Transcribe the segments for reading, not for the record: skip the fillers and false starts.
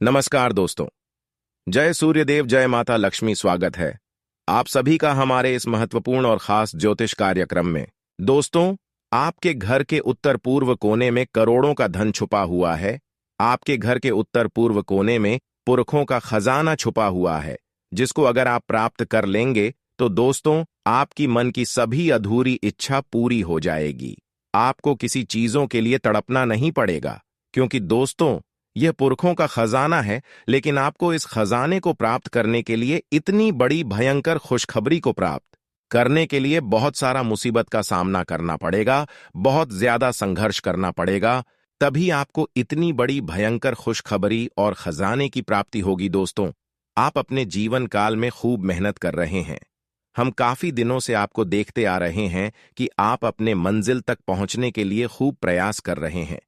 नमस्कार दोस्तों। जय सूर्यदेव, जय माता लक्ष्मी। स्वागत है आप सभी का हमारे इस महत्वपूर्ण और खास ज्योतिष कार्यक्रम में। दोस्तों, आपके घर के उत्तर पूर्व कोने में करोड़ों का धन छुपा हुआ है। आपके घर के उत्तर पूर्व कोने में पुरखों का खजाना छुपा हुआ है, जिसको अगर आप प्राप्त कर लेंगे तो दोस्तों, आपकी मन की सभी अधूरी इच्छा पूरी हो जाएगी। आपको किसी चीजों के लिए तड़पना नहीं पड़ेगा, क्योंकि दोस्तों, यह पुरखों का खजाना है। लेकिन आपको इस खजाने को प्राप्त करने के लिए, इतनी बड़ी भयंकर खुशखबरी को प्राप्त करने के लिए बहुत सारा मुसीबत का सामना करना पड़ेगा, बहुत ज्यादा संघर्ष करना पड़ेगा। तभी आपको इतनी बड़ी भयंकर खुशखबरी और खजाने की प्राप्ति होगी। दोस्तों, आप अपने जीवन काल में खूब मेहनत कर रहे हैं। हम काफी दिनों से आपको देखते आ रहे हैं कि आप अपने मंजिल तक पहुंचने के लिए खूब प्रयास कर रहे हैं,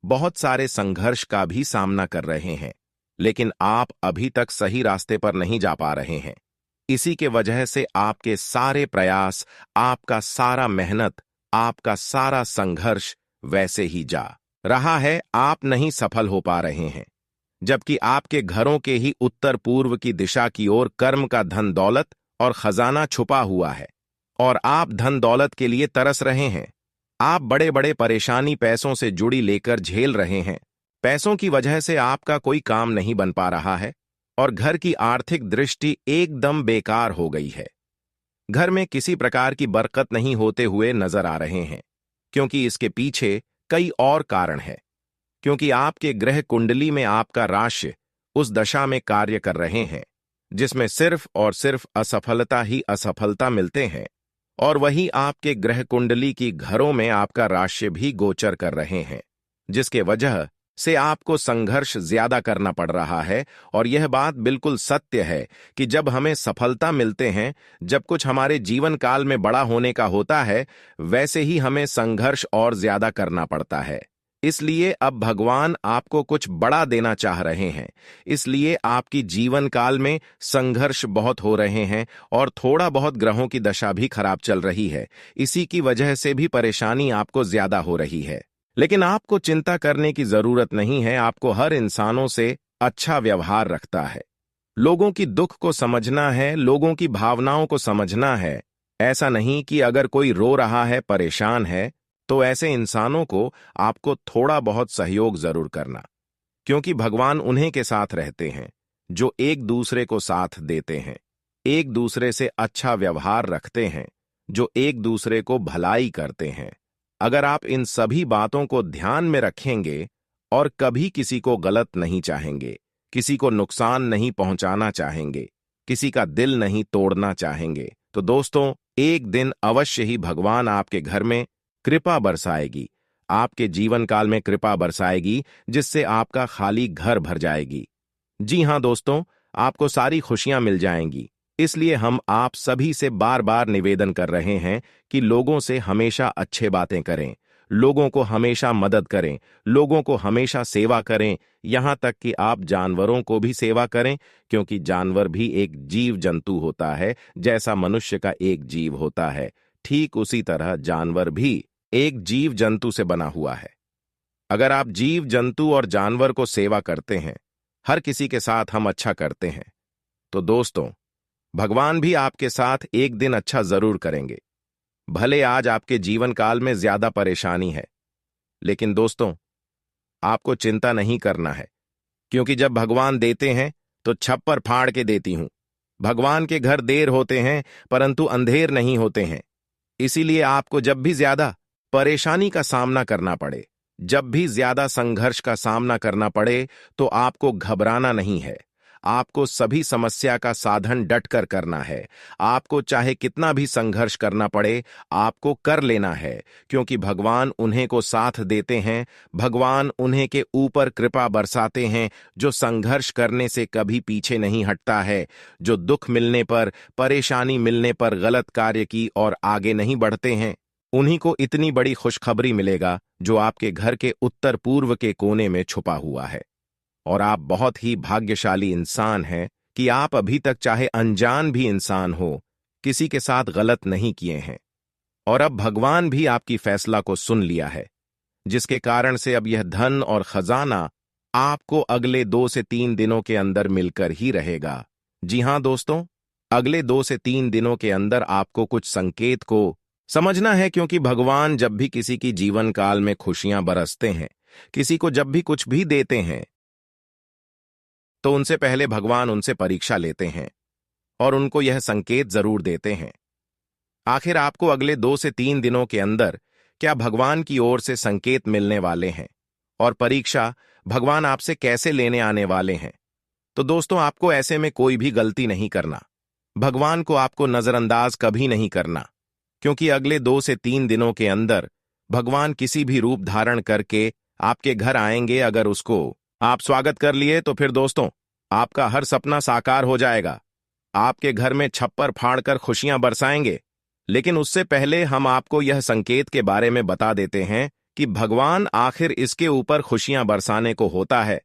बहुत सारे संघर्ष का भी सामना कर रहे हैं, लेकिन आप अभी तक सही रास्ते पर नहीं जा पा रहे हैं। इसी के वजह से आपके सारे प्रयास, आपका सारा मेहनत, आपका सारा संघर्ष वैसे ही जा रहा है। आप नहीं सफल हो पा रहे हैं, जबकि आपके घरों के ही उत्तर पूर्व की दिशा की ओर कर्म का धन दौलत और खजाना छुपा हुआ है, और आप धन दौलत के लिए तरस रहे हैं। आप बड़े बड़े परेशानी पैसों से जुड़ी लेकर झेल रहे हैं। पैसों की वजह से आपका कोई काम नहीं बन पा रहा है, और घर की आर्थिक दृष्टि एकदम बेकार हो गई है। घर में किसी प्रकार की बरकत नहीं होते हुए नजर आ रहे हैं, क्योंकि इसके पीछे कई और कारण है। क्योंकि आपके ग्रह कुंडली में आपका राशि उस दशा में कार्य कर रहे हैं जिसमें सिर्फ और सिर्फ असफलता ही असफलता मिलते हैं, और वही आपके ग्रह कुंडली की घरों में आपका राशि भी गोचर कर रहे हैं, जिसके वजह से आपको संघर्ष ज्यादा करना पड़ रहा है। और यह बात बिल्कुल सत्य है कि जब हमें सफलता मिलते हैं, जब कुछ हमारे जीवन काल में बड़ा होने का होता है, वैसे ही हमें संघर्ष और ज्यादा करना पड़ता है। इसलिए अब भगवान आपको कुछ बड़ा देना चाह रहे हैं। इसलिए आपकी जीवन काल में संघर्ष बहुत हो रहे हैं, और थोड़ा बहुत ग्रहों की दशा भी खराब चल रही है। इसी की वजह से भी परेशानी आपको ज्यादा हो रही है। लेकिन आपको चिंता करने की जरूरत नहीं है। आपको हर इंसानों से अच्छा व्यवहार रखता है, लोगों की दुख को समझना है, लोगों की भावनाओं को समझना है। ऐसा नहीं कि अगर कोई रो रहा है, परेशान है, तो ऐसे इंसानों को आपको थोड़ा बहुत सहयोग जरूर करना, क्योंकि भगवान उन्हीं के साथ रहते हैं जो एक दूसरे को साथ देते हैं, एक दूसरे से अच्छा व्यवहार रखते हैं, जो एक दूसरे को भलाई करते हैं। अगर आप इन सभी बातों को ध्यान में रखेंगे और कभी किसी को गलत नहीं चाहेंगे, किसी को नुकसान नहीं पहुंचाना चाहेंगे, किसी का दिल नहीं तोड़ना चाहेंगे, तो दोस्तों, एक दिन अवश्य ही भगवान आपके घर में कृपा बरसाएगी, आपके जीवन काल में कृपा बरसाएगी, जिससे आपका खाली घर भर जाएगी। जी हां दोस्तों, आपको सारी खुशियां मिल जाएंगी। इसलिए हम आप सभी से बार बार निवेदन कर रहे हैं कि लोगों से हमेशा अच्छे बातें करें, लोगों को हमेशा मदद करें, लोगों को हमेशा सेवा करें, यहां तक कि आप जानवरों को भी सेवा करें, क्योंकि जानवर भी एक जीव जंतु होता है। जैसा मनुष्य का एक जीव होता है, ठीक उसी तरह जानवर भी एक जीव जंतु से बना हुआ है। अगर आप जीव जंतु और जानवर को सेवा करते हैं, हर किसी के साथ हम अच्छा करते हैं, तो दोस्तों, भगवान भी आपके साथ एक दिन अच्छा जरूर करेंगे। भले आज आपके जीवन काल में ज्यादा परेशानी है, लेकिन दोस्तों, आपको चिंता नहीं करना है, क्योंकि जब भगवान देते हैं तो छप्पर फाड़ के देती हूं। भगवान के घर देर होते हैं, परंतु अंधेर नहीं होते हैं। इसीलिए आपको जब भी ज्यादा परेशानी का सामना करना पड़े, जब भी ज्यादा संघर्ष का सामना करना पड़े, तो आपको घबराना नहीं है। आपको सभी समस्या का साधन डटकर करना है। आपको चाहे कितना भी संघर्ष करना पड़े, आपको कर लेना है, क्योंकि भगवान उन्हें को साथ देते हैं। भगवान उन्हें के ऊपर कृपा बरसाते हैं जो संघर्ष करने से कभी पीछे नहीं हटता है, जो दुख मिलने पर, परेशानी मिलने पर गलत कार्य की और आगे नहीं बढ़ते हैं। उन्हीं को इतनी बड़ी खुशखबरी मिलेगा जो आपके घर के उत्तर पूर्व के कोने में छुपा हुआ है। और आप बहुत ही भाग्यशाली इंसान हैं कि आप अभी तक, चाहे अनजान भी इंसान हो, किसी के साथ गलत नहीं किए हैं। और अब भगवान भी आपकी फैसला को सुन लिया है, जिसके कारण से अब यह धन और खजाना आपको अगले 2 से 3 दिनों के अंदर मिलकर ही रहेगा। जी हां दोस्तों, अगले 2 से 3 दिनों के अंदर आपको कुछ संकेत को समझना है, क्योंकि भगवान जब भी किसी की जीवन काल में खुशियां बरसते हैं, किसी को जब भी कुछ भी देते हैं, तो उनसे पहले भगवान उनसे परीक्षा लेते हैं और उनको यह संकेत जरूर देते हैं। आखिर आपको अगले 2 से 3 दिनों के अंदर क्या भगवान की ओर से संकेत मिलने वाले हैं और परीक्षा भगवान आपसे कैसे लेने आने वाले हैं? तो दोस्तों, आपको ऐसे में कोई भी गलती नहीं करना। भगवान को आपको नजरअंदाज कभी नहीं करना, क्योंकि अगले 2 से 3 दिनों के अंदर भगवान किसी भी रूप धारण करके आपके घर आएंगे। अगर उसको आप स्वागत कर लिए तो फिर दोस्तों, आपका हर सपना साकार हो जाएगा। आपके घर में छप्पर फाड़कर खुशियां बरसाएंगे। लेकिन उससे पहले हम आपको यह संकेत के बारे में बता देते हैं कि भगवान आखिर इसके ऊपर खुशियां बरसाने को होता है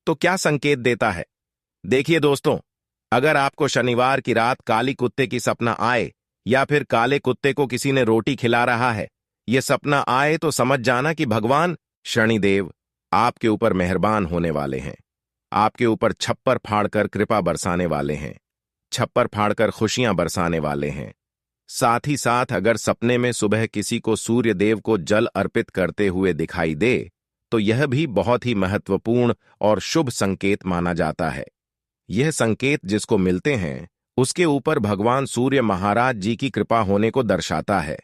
तो क्या संकेत देता है। देखिए दोस्तों, अगर आपको शनिवार की रात काली कुत्ते की सपना आए या फिर काले कुत्ते को किसी ने रोटी खिला रहा है, यह सपना आए, तो समझ जाना कि भगवान शनिदेव आपके ऊपर मेहरबान होने वाले हैं। आपके ऊपर छप्पर फाड़कर कृपा बरसाने वाले हैं, छप्पर फाड़कर खुशियां बरसाने वाले हैं। साथ ही साथ अगर सपने में सुबह किसी को सूर्य देव को जल अर्पित करते हुए दिखाई दे, तो यह भी बहुत ही महत्वपूर्ण और शुभ संकेत माना जाता है। यह संकेत जिसको मिलते हैं, उसके ऊपर भगवान सूर्य महाराज जी की कृपा होने को दर्शाता है,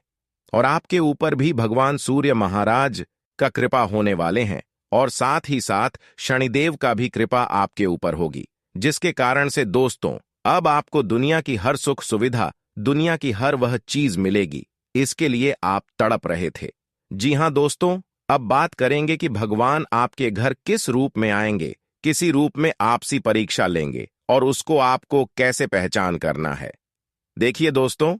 और आपके ऊपर भी भगवान सूर्य महाराज का कृपा होने वाले हैं, और साथ ही साथ शनिदेव का भी कृपा आपके ऊपर होगी, जिसके कारण से दोस्तों, अब आपको दुनिया की हर सुख सुविधा, दुनिया की हर वह चीज मिलेगी। इसके लिए आप तड़प रहे थे। जी हां दोस्तों, अब बात करेंगे कि भगवान आपके घर किस रूप में आएंगे, किसी रूप में आपसी परीक्षा लेंगे और उसको आपको कैसे पहचान करना है। देखिए दोस्तों,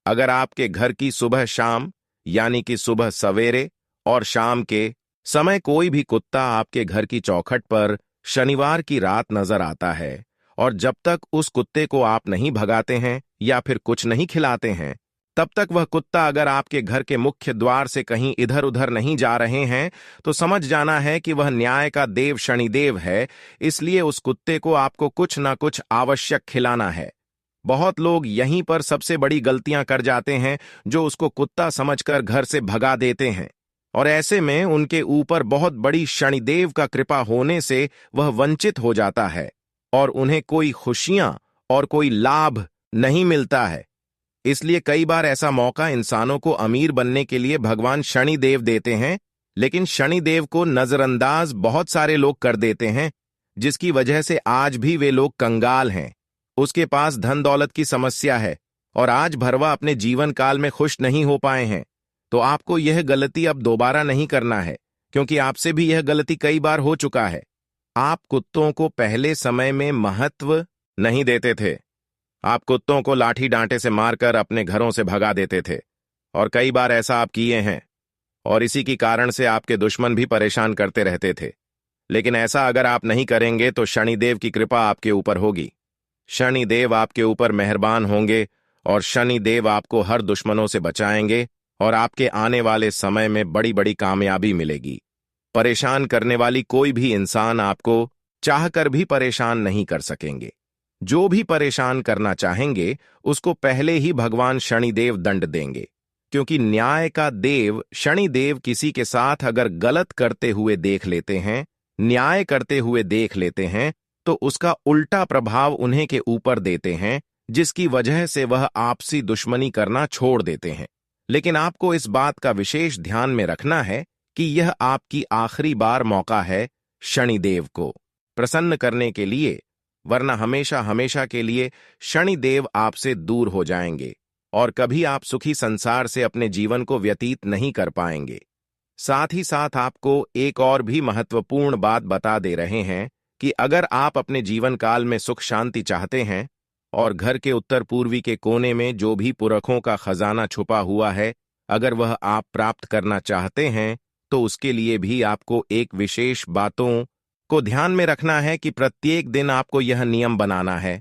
अगर आपके घर की सुबह शाम, यानी कि सुबह सवेरे और शाम के समय कोई भी कुत्ता आपके घर की चौखट पर शनिवार की रात नजर आता है, और जब तक उस कुत्ते को आप नहीं भगाते हैं या फिर कुछ नहीं खिलाते हैं, तब तक वह कुत्ता अगर आपके घर के मुख्य द्वार से कहीं इधर उधर नहीं जा रहे हैं, तो समझ जाना है कि वह न्याय का देव शनिदेव है। इसलिए उस कुत्ते को आपको कुछ ना कुछ आवश्यक खिलाना है। बहुत लोग यहीं पर सबसे बड़ी गलतियां कर जाते हैं, जो उसको कुत्ता समझकर घर से भगा देते हैं, और ऐसे में उनके ऊपर बहुत बड़ी शनिदेव का कृपा होने से वह वंचित हो जाता है और उन्हें कोई खुशियां और कोई लाभ नहीं मिलता है। इसलिए कई बार ऐसा मौका इंसानों को अमीर बनने के लिए भगवान शनिदेव देते हैं, लेकिन शनिदेव को नजरअंदाज बहुत सारे लोग कर देते हैं, जिसकी वजह से आज भी वे लोग कंगाल हैं। उसके पास धन दौलत की समस्या है और आज भरवा अपने जीवन काल में खुश नहीं हो पाए हैं। तो आपको यह गलती अब दोबारा नहीं करना है, क्योंकि आपसे भी यह गलती कई बार हो चुका है। आप कुत्तों को पहले समय में महत्व नहीं देते थे। आप कुत्तों को लाठी डांटे से मारकर अपने घरों से भगा देते थे, और कई बार ऐसा आप किए हैं, और इसी की कारण से आपके दुश्मन भी परेशान करते रहते थे। लेकिन ऐसा अगर आप नहीं करेंगे तो शनिदेव की कृपा आपके ऊपर होगी। शनिदेव आपके ऊपर मेहरबान होंगे और शनिदेव आपको हर दुश्मनों से बचाएंगे, और आपके आने वाले समय में बड़ी बड़ी कामयाबी मिलेगी। परेशान करने वाली कोई भी इंसान आपको चाहकर भी परेशान नहीं कर सकेंगे। जो भी परेशान करना चाहेंगे, उसको पहले ही भगवान शनिदेव दंड देंगे, क्योंकि न्याय का देव शनिदेव किसी के साथ अगर गलत करते हुए देख लेते हैं, न्याय करते हुए देख लेते हैं, तो उसका उल्टा प्रभाव उन्हें के ऊपर देते हैं, जिसकी वजह से वह आपसी दुश्मनी करना छोड़ देते हैं। लेकिन आपको इस बात का विशेष ध्यान में रखना है कि यह आपकी आखिरी बार मौका है शनिदेव को प्रसन्न करने के लिए, वरना हमेशा हमेशा के लिए शनिदेव आपसे दूर हो जाएंगे और कभी आप सुखी संसार से अपने जीवन को व्यतीत नहीं कर पाएंगे। साथ ही साथ आपको एक और भी महत्वपूर्ण बात बता दे रहे हैं कि अगर आप अपने जीवन काल में सुख शांति चाहते हैं और घर के उत्तर पूर्वी के कोने में जो भी पुरखों का खजाना छुपा हुआ है, अगर वह आप प्राप्त करना चाहते हैं, तो उसके लिए भी आपको एक विशेष बातों को ध्यान में रखना है कि प्रत्येक दिन आपको यह नियम बनाना है।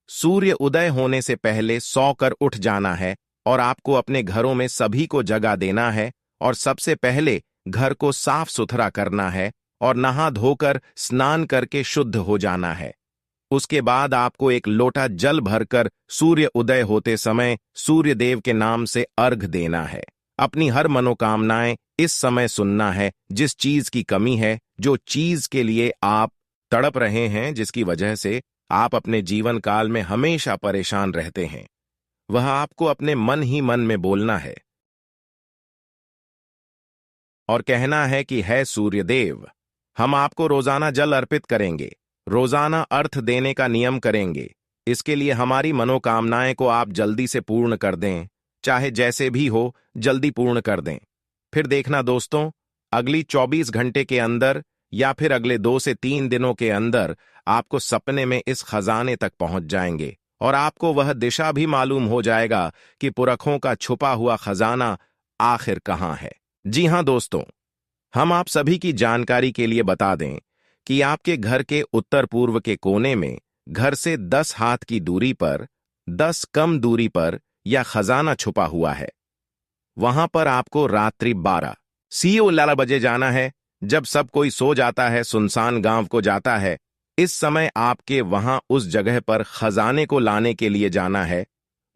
सूर्य उदय होने से पहले सोकर उठ जाना है और आपको अपने घरों में सभी को जगा देना है, और सबसे पहले घर को साफ सुथरा करना है और नहा धोकर स्नान करके शुद्ध हो जाना है। उसके बाद आपको एक लोटा जल भरकर सूर्य उदय होते समय सूर्य देव के नाम से अर्घ देना है। अपनी हर मनोकामनाएं इस समय सुनना है। जिस चीज की कमी है, जो चीज के लिए आप तड़प रहे हैं, जिसकी वजह से आप अपने जीवन काल में हमेशा परेशान रहते हैं, वह आपको अपने मन ही मन में बोलना है और कहना है कि है सूर्यदेव, हम आपको रोजाना जल अर्पित करेंगे, रोजाना अर्थ देने का नियम करेंगे। इसके लिए हमारी मनोकामनाएं को आप जल्दी से पूर्ण कर दें, चाहे जैसे भी हो, जल्दी पूर्ण कर दें। फिर देखना दोस्तों, अगली 24 घंटे के अंदर या फिर अगले 2 से 3 दिनों के अंदर आपको सपने में इस खजाने तक पहुंच जाएंगे और आपको वह दिशा भी मालूम हो जाएगा कि पुरखों का छुपा हुआ खजाना आखिर कहां है। जी हां दोस्तों, हम आप सभी की जानकारी के लिए बता दें कि आपके घर के उत्तर पूर्व के कोने में घर से 10 हाथ की दूरी पर, 10 कम दूरी पर यह खजाना छुपा हुआ है। वहां पर आपको रात्रि 12 बजे जाना है। जब सब कोई सो जाता है, सुनसान गांव को जाता है, इस समय आपके वहां उस जगह पर खजाने को लाने के लिए जाना है।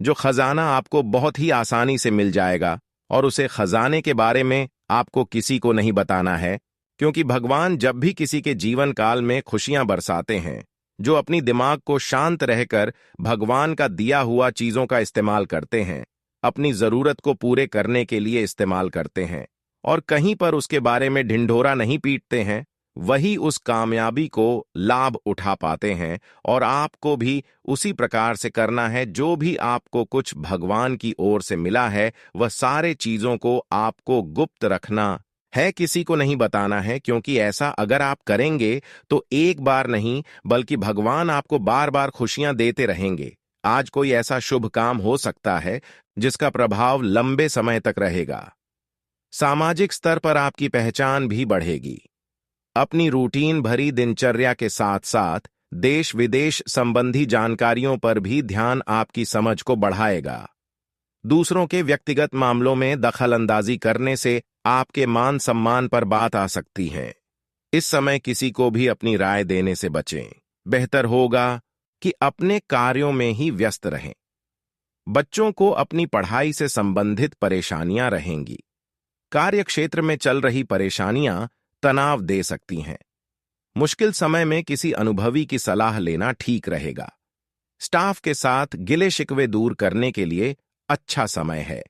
जो खजाना आपको बहुत ही आसानी से मिल जाएगा और उसे खजाने के बारे में आपको किसी को नहीं बताना है, क्योंकि भगवान जब भी किसी के जीवन काल में खुशियां बरसाते हैं, जो अपनी दिमाग को शांत रहकर भगवान का दिया हुआ चीजों का इस्तेमाल करते हैं, अपनी जरूरत को पूरे करने के लिए इस्तेमाल करते हैं और कहीं पर उसके बारे में ढिंढोरा नहीं पीटते हैं, वही उस कामयाबी को लाभ उठा पाते हैं। और आपको भी उसी प्रकार से करना है। जो भी आपको कुछ भगवान की ओर से मिला है, वह सारे चीजों को आपको गुप्त रखना है, किसी को नहीं बताना है, क्योंकि ऐसा अगर आप करेंगे तो एक बार नहीं बल्कि भगवान आपको बार बार खुशियां देते रहेंगे। आज कोई ऐसा शुभ काम हो सकता है जिसका प्रभाव लंबे समय तक रहेगा। सामाजिक स्तर पर आपकी पहचान भी बढ़ेगी। अपनी रूटीन भरी दिनचर्या के साथ साथ देश विदेश संबंधी जानकारियों पर भी ध्यान आपकी समझ को बढ़ाएगा। दूसरों के व्यक्तिगत मामलों में दखल अंदाजी करने से आपके मान सम्मान पर बात आ सकती है। इस समय किसी को भी अपनी राय देने से बचें। बेहतर होगा कि अपने कार्यों में ही व्यस्त रहें। बच्चों को अपनी पढ़ाई से संबंधित परेशानियां रहेंगी। कार्यक्षेत्र में चल रही परेशानियां तनाव दे सकती हैं। मुश्किल समय में किसी अनुभवी की सलाह लेना ठीक रहेगा। स्टाफ के साथ गिले शिकवे दूर करने के लिए अच्छा समय है।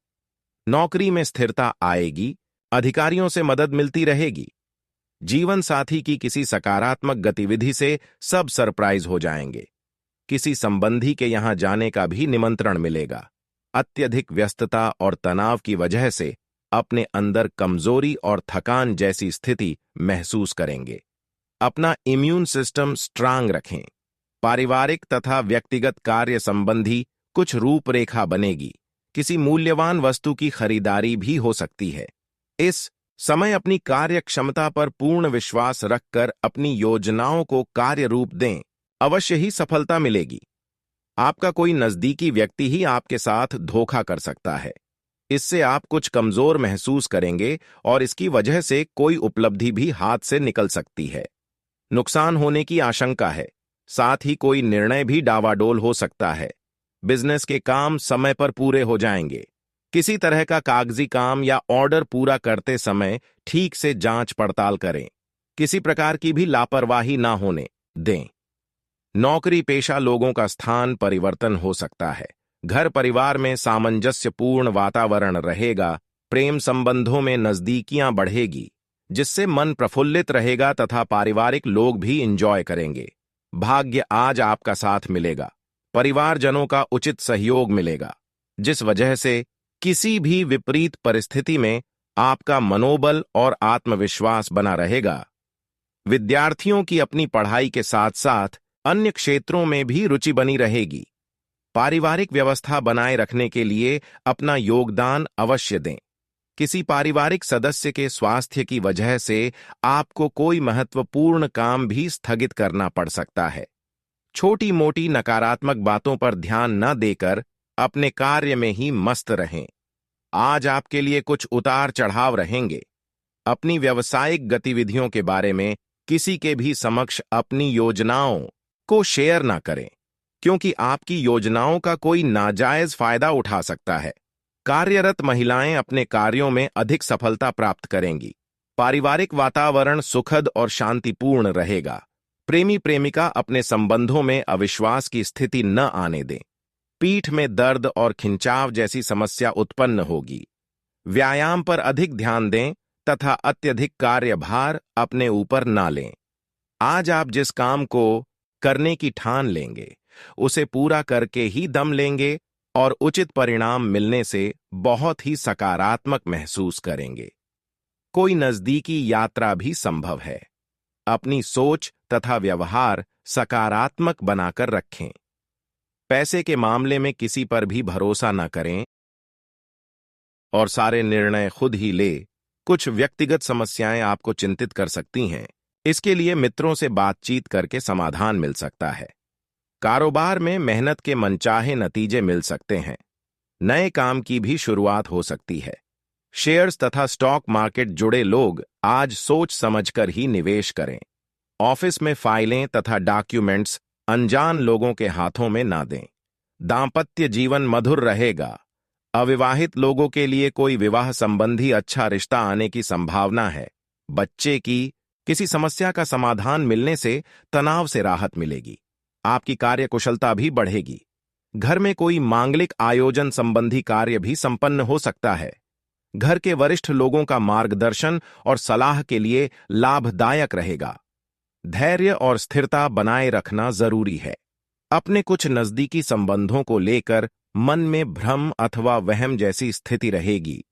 नौकरी में स्थिरता आएगी। अधिकारियों से मदद मिलती रहेगी। जीवन साथी की किसी सकारात्मक गतिविधि से सब सरप्राइज हो जाएंगे। किसी संबंधी के यहां जाने का भी निमंत्रण मिलेगा। अत्यधिक व्यस्तता और तनाव की वजह से अपने अंदर कमजोरी और थकान जैसी स्थिति महसूस करेंगे। अपना इम्यून सिस्टम स्ट्रांग रखें। पारिवारिक तथा व्यक्तिगत कार्य संबंधी कुछ रूपरेखा बनेगी। किसी मूल्यवान वस्तु की खरीदारी भी हो सकती है। इस समय अपनी कार्य क्षमता पर पूर्ण विश्वास रखकर अपनी योजनाओं को कार्य रूप दें, अवश्य ही सफलता मिलेगी। आपका कोई नजदीकी व्यक्ति ही आपके साथ धोखा कर सकता है। इससे आप कुछ कमजोर महसूस करेंगे और इसकी वजह से कोई उपलब्धि भी हाथ से निकल सकती है। नुकसान होने की आशंका है। साथ ही कोई निर्णय भी डावाडोल हो सकता है। बिजनेस के काम समय पर पूरे हो जाएंगे। किसी तरह का कागजी काम या ऑर्डर पूरा करते समय ठीक से जांच पड़ताल करें। किसी प्रकार की भी लापरवाही ना होने दें। नौकरी पेशा लोगों का स्थान परिवर्तन हो सकता है। घर परिवार में सामंजस्यपूर्ण वातावरण रहेगा। प्रेम संबंधों में नजदीकियां बढ़ेगी, जिससे मन प्रफुल्लित रहेगा तथा पारिवारिक लोग भी एंजॉय करेंगे। भाग्य आज आपका साथ मिलेगा। परिवारजनों का उचित सहयोग मिलेगा, जिस वजह से किसी भी विपरीत परिस्थिति में आपका मनोबल और आत्मविश्वास बना रहेगा। विद्यार्थियों की अपनी पढ़ाई के साथ साथ अन्य क्षेत्रों में भी रुचि बनी रहेगी। पारिवारिक व्यवस्था बनाए रखने के लिए अपना योगदान अवश्य दें। किसी पारिवारिक सदस्य के स्वास्थ्य की वजह से आपको कोई महत्वपूर्ण काम भी स्थगित करना पड़ सकता है। छोटी मोटी नकारात्मक बातों पर ध्यान न देकर अपने कार्य में ही मस्त रहें। आज आपके लिए कुछ उतार चढ़ाव रहेंगे। अपनी व्यावसायिक गतिविधियों के बारे में किसी के भी समक्ष अपनी योजनाओं को शेयर ना करें, क्योंकि आपकी योजनाओं का कोई नाजायज फायदा उठा सकता है। कार्यरत महिलाएं अपने कार्यों में अधिक सफलता प्राप्त करेंगी। पारिवारिक वातावरण सुखद और शांतिपूर्ण रहेगा। प्रेमी प्रेमिका अपने संबंधों में अविश्वास की स्थिति न आने दें। पीठ में दर्द और खिंचाव जैसी समस्या उत्पन्न होगी। व्यायाम पर अधिक ध्यान दें तथा अत्यधिक कार्यभार अपने ऊपर ना लें। आज आप जिस काम को करने की ठान लेंगे, उसे पूरा करके ही दम लेंगे और उचित परिणाम मिलने से बहुत ही सकारात्मक महसूस करेंगे। कोई नजदीकी यात्रा भी संभव है। अपनी सोच तथा व्यवहार सकारात्मक बनाकर रखें। पैसे के मामले में किसी पर भी भरोसा न करें और सारे निर्णय खुद ही ले। कुछ व्यक्तिगत समस्याएं आपको चिंतित कर सकती हैं। इसके लिए मित्रों से बातचीत करके समाधान मिल सकता है। कारोबार में मेहनत के मनचाहे नतीजे मिल सकते हैं। नए काम की भी शुरुआत हो सकती है। शेयर्स तथा स्टॉक मार्केट जुड़े लोग आज सोच समझकर ही निवेश करें। ऑफिस में फाइलें तथा डॉक्यूमेंट्स अनजान लोगों के हाथों में ना दें। दांपत्य जीवन मधुर रहेगा। अविवाहित लोगों के लिए कोई विवाह संबंधी अच्छा रिश्ता आने की संभावना है। बच्चे की किसी समस्या का समाधान मिलने से तनाव से राहत मिलेगी। आपकी कार्यकुशलता भी बढ़ेगी। घर में कोई मांगलिक आयोजन संबंधी कार्य भी संपन्न हो सकता है। घर के वरिष्ठ लोगों का मार्गदर्शन और सलाह के लिए लाभदायक रहेगा। धैर्य और स्थिरता बनाए रखना जरूरी है। अपने कुछ नजदीकी संबंधों को लेकर मन में भ्रम अथवा वहम जैसी स्थिति रहेगी।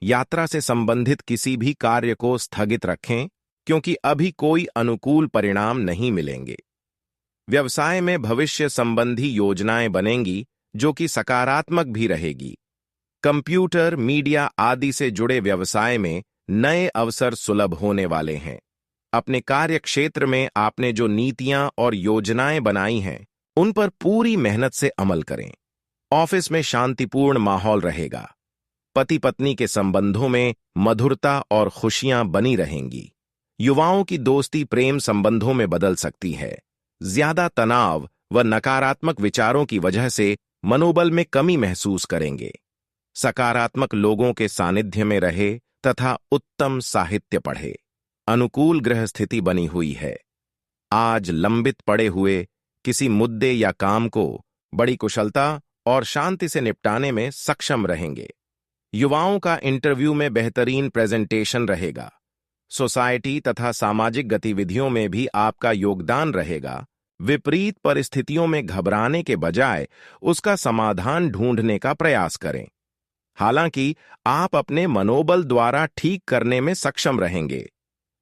यात्रा से संबंधित किसी भी कार्य को स्थगित रखें, क्योंकि अभी कोई अनुकूल परिणाम नहीं मिलेंगे। व्यवसाय में भविष्य संबंधी योजनाएं बनेंगी, जो कि सकारात्मक भी रहेगी। कंप्यूटर, मीडिया आदि से जुड़े व्यवसाय में नए अवसर सुलभ होने वाले हैं। अपने कार्य क्षेत्र में आपने जो नीतियां और योजनाएं बनाई हैं, उन पर पूरी मेहनत से अमल करें। ऑफिस में शांतिपूर्ण माहौल रहेगा। पति पत्नी के संबंधों में मधुरता और खुशियां बनी रहेंगी। युवाओं की दोस्ती प्रेम संबंधों में बदल सकती है। ज्यादा तनाव व नकारात्मक विचारों की वजह से मनोबल में कमी महसूस करेंगे। सकारात्मक लोगों के सानिध्य में रहे तथा उत्तम साहित्य पढ़े। अनुकूल ग्रह स्थिति बनी हुई है। आज लंबित पड़े हुए किसी मुद्दे या काम को बड़ी कुशलता और शांति से निपटाने में सक्षम रहेंगे। युवाओं का इंटरव्यू में बेहतरीन प्रेजेंटेशन रहेगा। सोसाइटी तथा सामाजिक गतिविधियों में भी आपका योगदान रहेगा। विपरीत परिस्थितियों में घबराने के बजाय उसका समाधान ढूंढने का प्रयास करें। हालांकि आप अपने मनोबल द्वारा ठीक करने में सक्षम रहेंगे।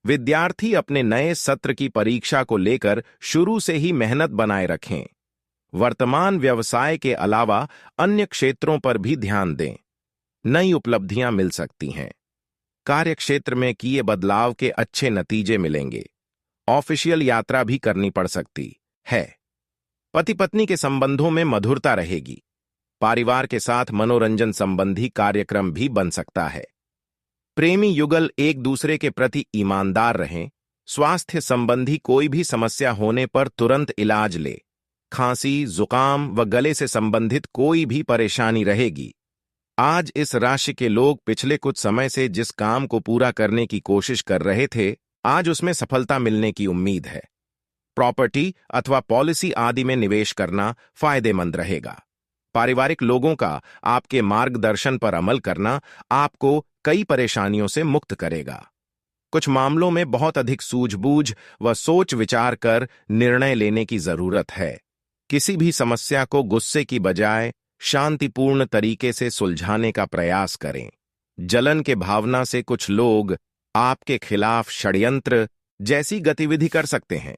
विद्यार्थी अपने नए सत्र की परीक्षा को लेकर शुरू से ही मेहनत बनाए रखें। वर्तमान व्यवसाय के अलावा अन्य क्षेत्रों पर भी ध्यान दें। नई उपलब्धियां मिल सकती हैं। कार्यक्षेत्र में किए बदलाव के अच्छे नतीजे मिलेंगे। ऑफिशियल यात्रा भी करनी पड़ सकती है। पति पत्नी के संबंधों में मधुरता रहेगी। परिवार के साथ मनोरंजन संबंधी कार्यक्रम भी बन सकता है। प्रेमी युगल एक दूसरे के प्रति ईमानदार रहें। स्वास्थ्य संबंधी कोई भी समस्या होने पर तुरंत इलाज ले। खांसी, जुकाम व गले से संबंधित कोई भी परेशानी रहेगी। आज इस राशि के लोग पिछले कुछ समय से जिस काम को पूरा करने की कोशिश कर रहे थे, आज उसमें सफलता मिलने की उम्मीद है। प्रॉपर्टी अथवा पॉलिसी आदि में निवेश करना फायदेमंद रहेगा। पारिवारिक लोगों का आपके मार्गदर्शन पर अमल करना आपको कई परेशानियों से मुक्त करेगा। कुछ मामलों में बहुत अधिक सूझबूझ व सोच विचार कर निर्णय लेने की जरूरत है। किसी भी समस्या को गुस्से की बजाय शांतिपूर्ण तरीके से सुलझाने का प्रयास करें। जलन के भावना से कुछ लोग आपके खिलाफ षड्यंत्र जैसी गतिविधि कर सकते हैं।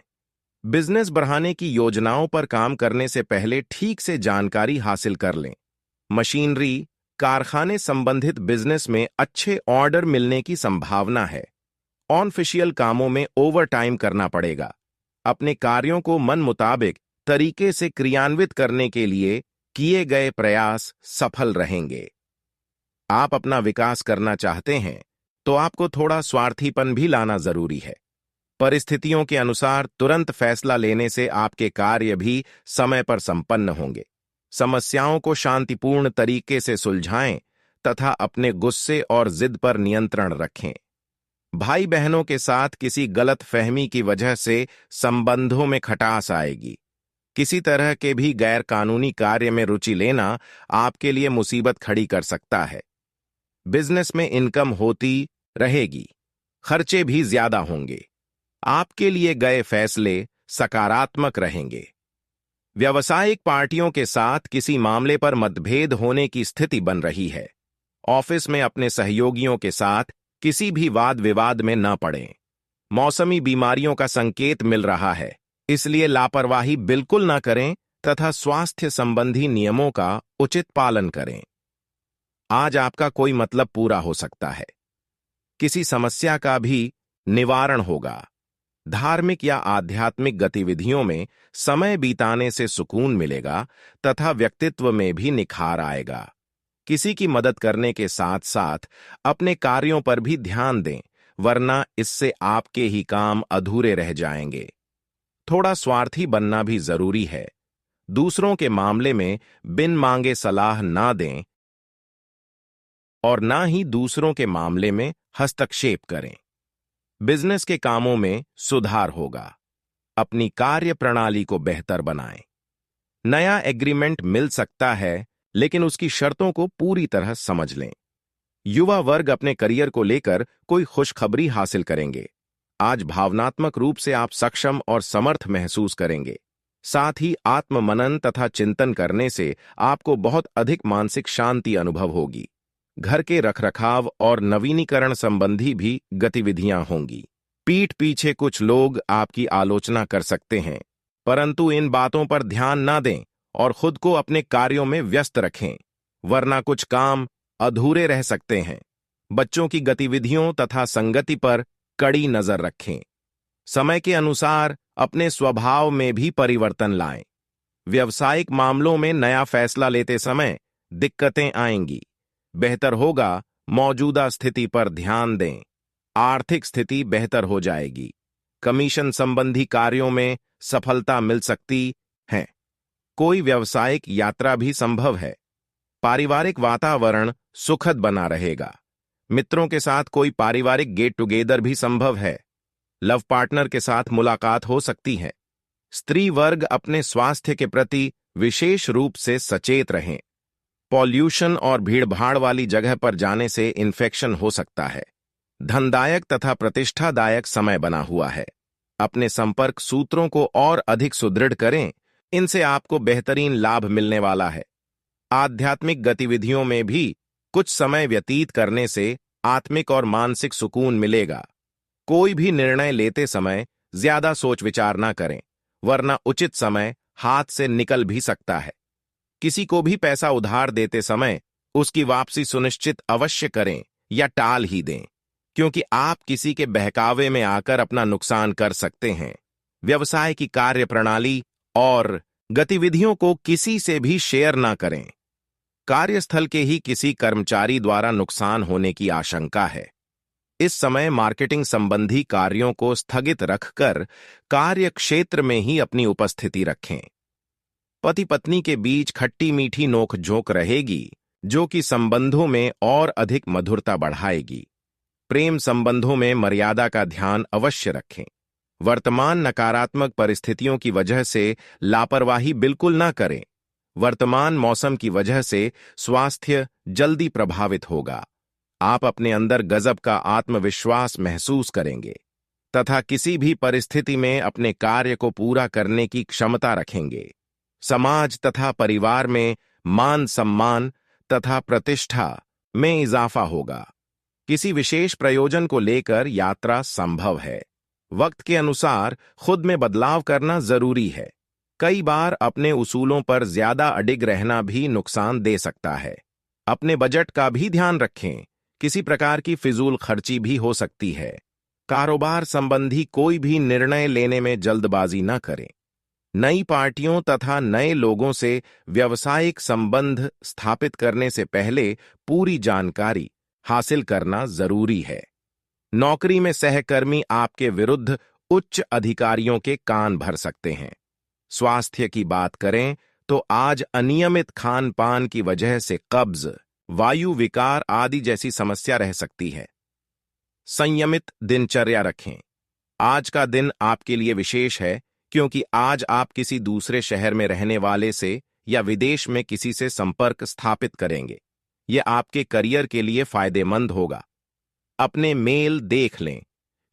बिजनेस बढ़ाने की योजनाओं पर काम करने से पहले ठीक से जानकारी हासिल कर लें। मशीनरी, कारखाने संबंधित बिजनेस में अच्छे ऑर्डर मिलने की संभावना है। ऑनफिशियल कामों में ओवरटाइम करना पड़ेगा। अपने कार्यों को मन मुताबिक तरीके से क्रियान्वित करने के लिए किए गए प्रयास सफल रहेंगे। आप अपना विकास करना चाहते हैं तो आपको थोड़ा स्वार्थीपन भी लाना जरूरी है। परिस्थितियों के अनुसार तुरंत फैसला लेने से आपके कार्य भी समय पर संपन्न होंगे। समस्याओं को शांतिपूर्ण तरीके से सुलझाएं तथा अपने गुस्से और जिद पर नियंत्रण रखें। भाई बहनों के साथ किसी गलत फहमी की वजह से संबंधों में खटास आएगी। किसी तरह के भी गैर कानूनी कार्य में रुचि लेना आपके लिए मुसीबत खड़ी कर सकता है। बिजनेस में इनकम होती रहेगी, खर्चे भी ज्यादा होंगे। आपके लिए गए फैसले सकारात्मक रहेंगे। व्यावसायिक पार्टियों के साथ किसी मामले पर मतभेद होने की स्थिति बन रही है। ऑफिस में अपने सहयोगियों के साथ किसी भी वाद विवाद में न पड़ें। मौसमी बीमारियों का संकेत मिल रहा है, इसलिए लापरवाही बिल्कुल न करें तथा स्वास्थ्य संबंधी नियमों का उचित पालन करें। आज आपका कोई मतलब पूरा हो सकता है। किसी समस्या का भी निवारण होगा। धार्मिक या आध्यात्मिक गतिविधियों में समय बिताने से सुकून मिलेगा तथा व्यक्तित्व में भी निखार आएगा। किसी की मदद करने के साथ साथ अपने कार्यों पर भी ध्यान दें, वरना इससे आपके ही काम अधूरे रह जाएंगे। थोड़ा स्वार्थी बनना भी जरूरी है। दूसरों के मामले में बिन मांगे सलाह ना दें और ना ही दूसरों के मामले में हस्तक्षेप करें। बिजनेस के कामों में सुधार होगा। अपनी कार्य प्रणाली को बेहतर बनाएं। नया एग्रीमेंट मिल सकता है, लेकिन उसकी शर्तों को पूरी तरह समझ लें। युवा वर्ग अपने करियर को लेकर कोई खुशखबरी हासिल करेंगे। आज भावनात्मक रूप से आप सक्षम और समर्थ महसूस करेंगे। साथ ही आत्ममनन तथा चिंतन करने से आपको बहुत अधिक मानसिक शांति अनुभव होगी। घर के रखरखाव और नवीनीकरण संबंधी भी गतिविधियां होंगी। पीठ पीछे कुछ लोग आपकी आलोचना कर सकते हैं, परंतु इन बातों पर ध्यान ना दें और खुद को अपने कार्यों में व्यस्त रखें, वरना कुछ काम अधूरे रह सकते हैं। बच्चों की गतिविधियों तथा संगति पर कड़ी नजर रखें। समय के अनुसार अपने स्वभाव में भी परिवर्तन लाएं। व्यावसायिक मामलों में नया फैसला लेते समय दिक्कतें आएंगी। बेहतर होगा मौजूदा स्थिति पर ध्यान दें। आर्थिक स्थिति बेहतर हो जाएगी। कमीशन संबंधी कार्यों में सफलता मिल सकती है। कोई व्यावसायिक यात्रा भी संभव है। पारिवारिक वातावरण सुखद बना रहेगा। मित्रों के साथ कोई पारिवारिक गेट टुगेदर भी संभव है। लव पार्टनर के साथ मुलाकात हो सकती है। स्त्री वर्ग अपने स्वास्थ्य के प्रति विशेष रूप से सचेत रहें। पॉल्यूशन और भीड़भाड़ वाली जगह पर जाने से इन्फेक्शन हो सकता है। धनदायक तथा प्रतिष्ठादायक समय बना हुआ है। अपने संपर्क सूत्रों को और अधिक सुदृढ़ करें, इनसे आपको बेहतरीन लाभ मिलने वाला है। आध्यात्मिक गतिविधियों में भी कुछ समय व्यतीत करने से आत्मिक और मानसिक सुकून मिलेगा। कोई भी निर्णय लेते समय ज्यादा सोच विचार ना करें, वरना उचित समय हाथ से निकल भी सकता है। किसी को भी पैसा उधार देते समय उसकी वापसी सुनिश्चित अवश्य करें या टाल ही दें, क्योंकि आप किसी के बहकावे में आकर अपना नुकसान कर सकते हैं। व्यवसाय की कार्य प्रणाली और गतिविधियों को किसी से भी शेयर ना करें। कार्यस्थल के ही किसी कर्मचारी द्वारा नुकसान होने की आशंका है। इस समय मार्केटिंग संबंधी कार्यों को स्थगित रखकर कार्य क्षेत्र में ही अपनी उपस्थिति रखें। पति पत्नी के बीच खट्टी मीठी नोक-झोंक रहेगी, जो कि संबंधों में और अधिक मधुरता बढ़ाएगी। प्रेम संबंधों में मर्यादा का ध्यान अवश्य रखें। वर्तमान नकारात्मक परिस्थितियों की वजह से लापरवाही बिल्कुल ना करें। वर्तमान मौसम की वजह से स्वास्थ्य जल्दी प्रभावित होगा। आप अपने अंदर गजब का आत्मविश्वास महसूस करेंगे तथा किसी भी परिस्थिति में अपने कार्य को पूरा करने की क्षमता रखेंगे। समाज तथा परिवार में मान सम्मान तथा प्रतिष्ठा में इजाफा होगा। किसी विशेष प्रयोजन को लेकर यात्रा संभव है। वक्त के अनुसार खुद में बदलाव करना जरूरी है। कई बार अपने उसूलों पर ज्यादा अडिग रहना भी नुकसान दे सकता है। अपने बजट का भी ध्यान रखें। किसी प्रकार की फिजूल खर्ची भी हो सकती है। कारोबार संबंधी कोई भी निर्णय लेने में जल्दबाजी न करें। नई पार्टियों तथा नए लोगों से व्यावसायिक संबंध स्थापित करने से पहले पूरी जानकारी हासिल करना जरूरी है। नौकरी में सहकर्मी आपके विरुद्ध उच्च अधिकारियों के कान भर सकते हैं। स्वास्थ्य की बात करें तो आज अनियमित खान पान की वजह से कब्ज, वायु विकार आदि जैसी समस्या रह सकती है। संयमित दिनचर्या रखें। आज का दिन आपके लिए विशेष है क्योंकि आज आप किसी दूसरे शहर में रहने वाले से या विदेश में किसी से संपर्क स्थापित करेंगे। यह आपके करियर के लिए फायदेमंद होगा। अपने मेल देख लें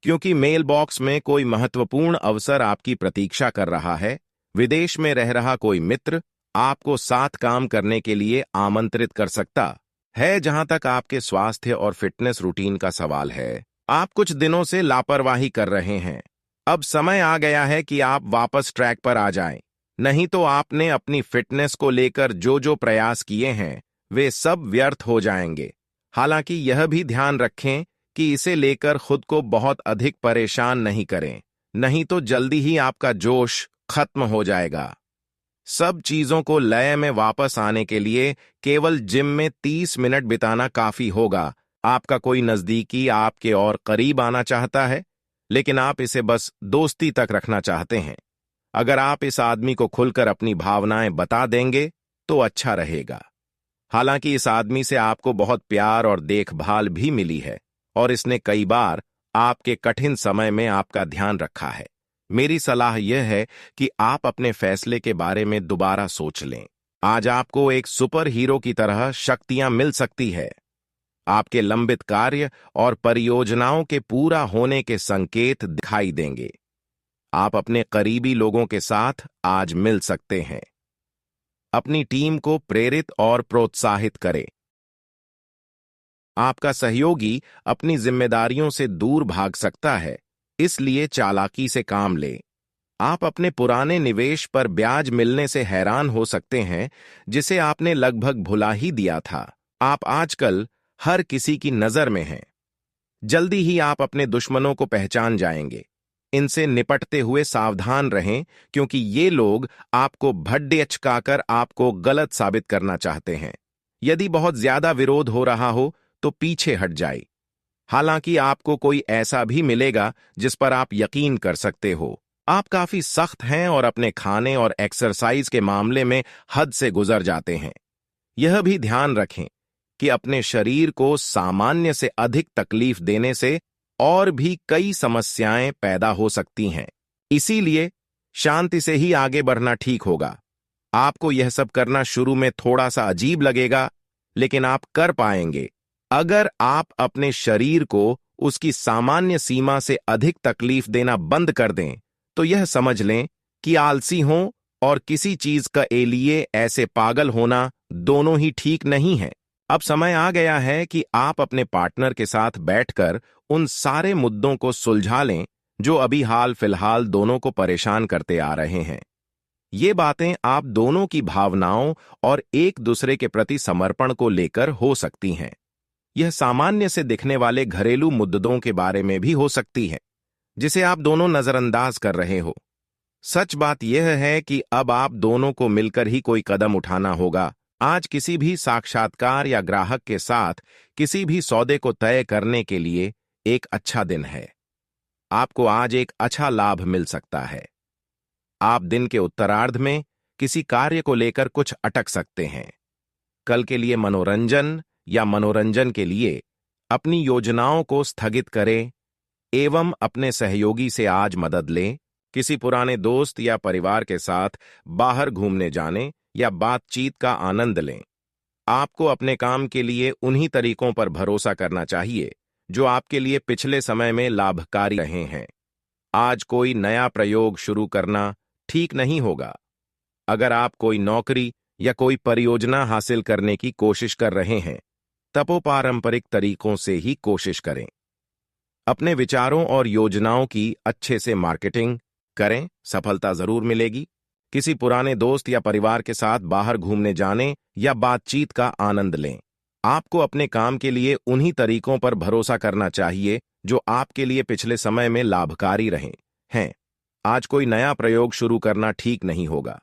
क्योंकि मेल बॉक्स में कोई महत्वपूर्ण अवसर आपकी प्रतीक्षा कर रहा है। विदेश में रह रहा कोई मित्र आपको साथ काम करने के लिए आमंत्रित कर सकता है। जहां तक आपके स्वास्थ्य और फिटनेस रूटीन का सवाल है, आप कुछ दिनों से लापरवाही कर रहे हैं। अब समय आ गया है कि आप वापस ट्रैक पर आ जाएं। नहीं तो आपने अपनी फिटनेस को लेकर जो जो प्रयास किए हैं वे सब व्यर्थ हो जाएंगे। हालांकि यह भी ध्यान रखें कि इसे लेकर खुद को बहुत अधिक परेशान नहीं करें, नहीं तो जल्दी ही आपका जोश खत्म हो जाएगा। सब चीजों को लय में वापस आने के लिए केवल जिम में 30 मिनट बिताना काफी होगा। आपका कोई नजदीकी आपके और करीब आना चाहता है, लेकिन आप इसे बस दोस्ती तक रखना चाहते हैं। अगर आप इस आदमी को खुलकर अपनी भावनाएं बता देंगे तो अच्छा रहेगा। हालांकि इस आदमी से आपको बहुत प्यार और देखभाल भी मिली है और इसने कई बार आपके कठिन समय में आपका ध्यान रखा है। मेरी सलाह यह है कि आप अपने फैसले के बारे में दोबारा सोच लें। आज आपको एक सुपर हीरो की तरह शक्तियां मिल सकती है। आपके लंबित कार्य और परियोजनाओं के पूरा होने के संकेत दिखाई देंगे। आप अपने करीबी लोगों के साथ आज मिल सकते हैं। अपनी टीम को प्रेरित और प्रोत्साहित करें। आपका सहयोगी अपनी जिम्मेदारियों से दूर भाग सकता है, इसलिए चालाकी से काम लें। आप अपने पुराने निवेश पर ब्याज मिलने से हैरान हो सकते हैं, जिसे आपने लगभग भुला ही दिया था। आप आजकल हर किसी की नजर में हैं। जल्दी ही आप अपने दुश्मनों को पहचान जाएंगे। इनसे निपटते हुए सावधान रहें क्योंकि ये लोग आपको भड्डे अचकाकर आपको गलत साबित करना चाहते हैं। यदि बहुत ज्यादा विरोध हो रहा हो तो पीछे हट जाए। हालांकि आपको कोई ऐसा भी मिलेगा जिस पर आप यकीन कर सकते हो। आप काफी सख्त हैं और अपने खाने और एक्सरसाइज के मामले में हद से गुजर जाते हैं। यह भी ध्यान रखें कि अपने शरीर को सामान्य से अधिक तकलीफ देने से और भी कई समस्याएं पैदा हो सकती हैं। इसीलिए शांति से ही आगे बढ़ना ठीक होगा। आपको यह सब करना शुरू में थोड़ा सा अजीब लगेगा, लेकिन आप कर पाएंगे। अगर आप अपने शरीर को उसकी सामान्य सीमा से अधिक तकलीफ देना बंद कर दें, तो यह समझ लें कि आलसी हों और किसी चीज का लिए ऐसे पागल होना दोनों ही ठीक नहीं है। अब समय आ गया है कि आप अपने पार्टनर के साथ बैठकर उन सारे मुद्दों को सुलझा लें जो अभी हाल फिलहाल दोनों को परेशान करते आ रहे हैं। ये बातें आप दोनों की भावनाओं और एक दूसरे के प्रति समर्पण को लेकर हो सकती हैं। यह सामान्य से दिखने वाले घरेलू मुद्दों के बारे में भी हो सकती है, जिसे आप दोनों नजरअंदाज कर रहे हो। सच बात यह है कि अब आप दोनों को मिलकर ही कोई कदम उठाना होगा। आज किसी भी साक्षात्कार या ग्राहक के साथ किसी भी सौदे को तय करने के लिए एक अच्छा दिन है। आपको आज एक अच्छा लाभ मिल सकता है। आप दिन के उत्तरार्ध में किसी कार्य को लेकर कुछ अटक सकते हैं। कल के लिए मनोरंजन या मनोरंजन के लिए अपनी योजनाओं को स्थगित करें एवं अपने सहयोगी से आज मदद लें। किसी पुराने दोस्त या परिवार के साथ बाहर घूमने जाने या बातचीत का आनंद लें। आपको अपने काम के लिए उन्हीं तरीकों पर भरोसा करना चाहिए जो आपके लिए पिछले समय में लाभकारी रहे हैं। आज कोई नया प्रयोग शुरू करना ठीक नहीं होगा। अगर आप कोई नौकरी या कोई परियोजना हासिल करने की कोशिश कर रहे हैं, तब पारंपरिक तरीकों से ही कोशिश करें। अपने विचारों और योजनाओं की अच्छे से मार्केटिंग करें, सफलता जरूर मिलेगी। किसी पुराने दोस्त या परिवार के साथ बाहर घूमने जाने या बातचीत का आनंद लें। आपको अपने काम के लिए उन्हीं तरीकों पर भरोसा करना चाहिए जो आपके लिए पिछले समय में लाभकारी रहे हैं। आज कोई नया प्रयोग शुरू करना ठीक नहीं होगा।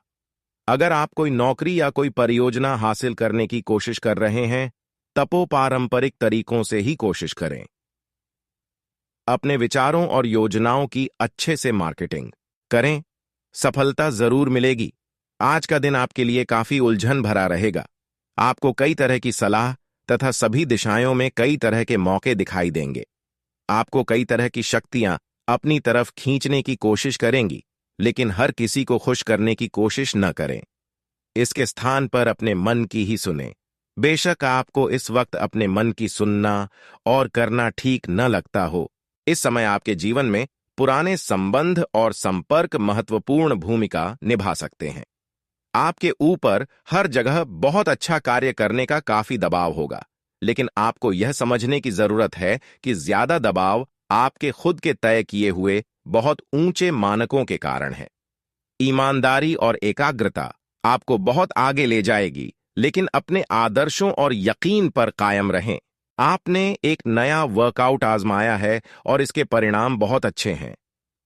अगर आप कोई नौकरी या कोई परियोजना हासिल करने की कोशिश कर रहे हैं, तब पारंपरिक तरीकों से ही कोशिश करें। अपने विचारों और योजनाओं की अच्छे से मार्केटिंग करें। सफलता जरूर मिलेगी। आज का दिन आपके लिए काफी उलझन भरा रहेगा। आपको कई तरह की सलाह तथा सभी दिशाओं में कई तरह के मौके दिखाई देंगे। आपको कई तरह की शक्तियां अपनी तरफ खींचने की कोशिश करेंगी, लेकिन हर किसी को खुश करने की कोशिश न करें। इसके स्थान पर अपने मन की ही सुने। बेशक आपको इस वक्त अपने मन की सुनना और करना ठीक न लगता हो। इस समय आपके जीवन में पुराने संबंध और संपर्क महत्वपूर्ण भूमिका निभा सकते हैं। आपके ऊपर हर जगह बहुत अच्छा कार्य करने का काफी दबाव होगा, लेकिन आपको यह समझने की जरूरत है कि ज्यादा दबाव आपके खुद के तय किए हुए बहुत ऊंचे मानकों के कारण है। ईमानदारी और एकाग्रता आपको बहुत आगे ले जाएगी, लेकिन अपने आदर्शों और यकीन पर कायम रहें। आपने एक नया वर्कआउट आजमाया है और इसके परिणाम बहुत अच्छे हैं।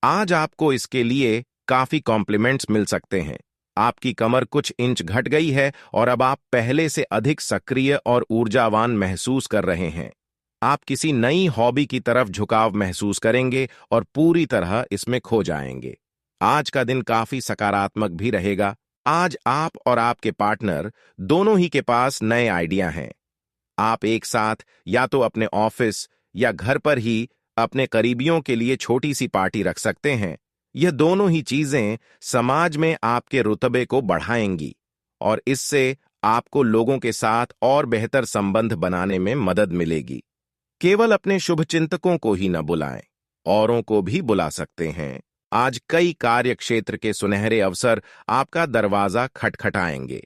आज आपको इसके लिए काफी कॉम्प्लीमेंट्स मिल सकते हैं। आपकी कमर कुछ इंच घट गई है और अब आप पहले से अधिक सक्रिय और ऊर्जावान महसूस कर रहे हैं। आप किसी नई हॉबी की तरफ झुकाव महसूस करेंगे और पूरी तरह इसमें खो जाएंगे। आज का दिन काफी सकारात्मक भी रहेगा। आज आप और आपके पार्टनर दोनों ही के पास नए आइडिया हैं। आप एक साथ या तो अपने ऑफिस या घर पर ही अपने करीबियों के लिए छोटी सी पार्टी रख सकते हैं। यह दोनों ही चीजें समाज में आपके रुतबे को बढ़ाएंगी और इससे आपको लोगों के साथ और बेहतर संबंध बनाने में मदद मिलेगी। केवल अपने शुभचिंतकों को ही न बुलाएं, औरों को भी बुला सकते हैं। आज कई कार्य क्षेत्र के सुनहरे अवसर आपका दरवाजा खटखटाएंगे।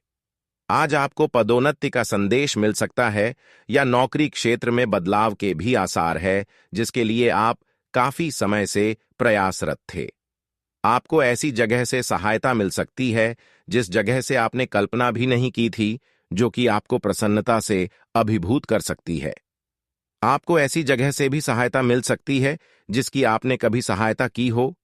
आज आपको पदोन्नति का संदेश मिल सकता है या नौकरी क्षेत्र में बदलाव के भी आसार है, जिसके लिए आप काफी समय से प्रयासरत थे। आपको ऐसी जगह से सहायता मिल सकती है जिस जगह से आपने कल्पना भी नहीं की थी, जो कि आपको प्रसन्नता से अभिभूत कर सकती है। आपको ऐसी जगह से भी सहायता मिल सकती है जिसकी आपने कभी सहायता की हो